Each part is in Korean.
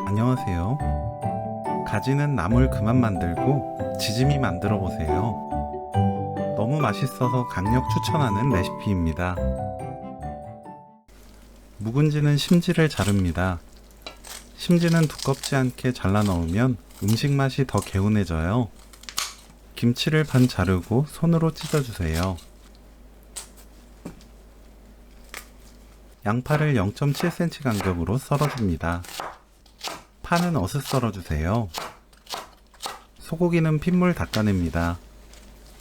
안녕하세요. 가지는 나물 그만 만들고 지짐이 만들어 보세요. 너무 맛있어서 강력 추천하는 레시피입니다. 묵은지는 심지를 자릅니다. 심지는 두껍지 않게 잘라 넣으면 음식 맛이 더 개운해져요. 김치를 반 자르고 손으로 찢어주세요. 양파를 0.7cm 간격으로 썰어줍니다. 파는 어슷 썰어주세요. 소고기는 핏물 닦아냅니다.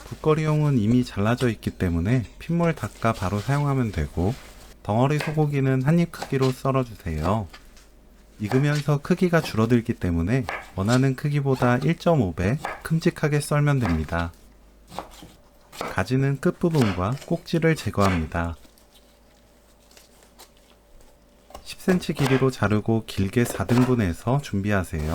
국거리용은 이미 잘라져 있기 때문에 핏물 닦아 바로 사용하면 되고, 덩어리 소고기는 한입 크기로 썰어주세요. 익으면서 크기가 줄어들기 때문에 원하는 크기보다 1.5배 큼직하게 썰면 됩니다. 가지는 끝부분과 꼭지를 제거합니다. 10cm 길이로 자르고 길게 4등분해서 준비하세요.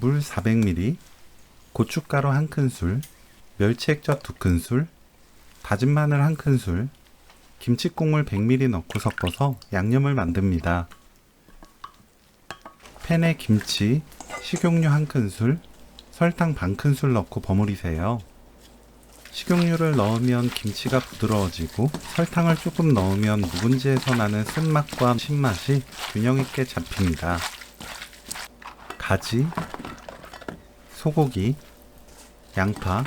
물 400ml, 고춧가루 1큰술, 멸치액젓 2큰술, 다진 마늘 1큰술, 김치국물 100ml 넣고 섞어서 양념을 만듭니다. 팬에 김치, 식용유 1큰술, 설탕 반큰술 넣고 버무리세요. 식용유를 넣으면 김치가 부드러워지고, 설탕을 조금 넣으면 묵은지에서 나는 쓴맛과 신맛이 균형 있게 잡힙니다. 가지, 소고기, 양파,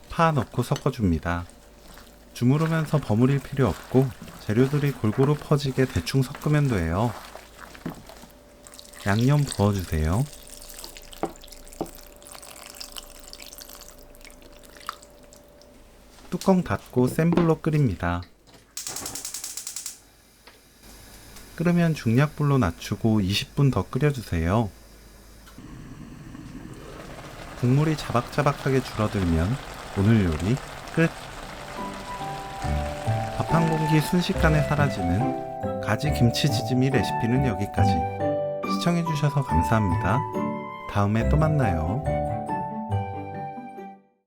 파 넣고 섞어줍니다. 주무르면서 버무릴 필요 없고 재료들이 골고루 퍼지게 대충 섞으면 돼요. 양념 부어주세요. 뚜껑 닫고 센 불로 끓입니다. 끓으면 중약불로 낮추고 20분 더 끓여주세요. 국물이 자박자박하게 줄어들면 오늘 요리 끝! 밥 한 공기 순식간에 사라지는 가지 김치 지짐이 레시피는 여기까지. 시청해주셔서 감사합니다. 다음에 또 만나요.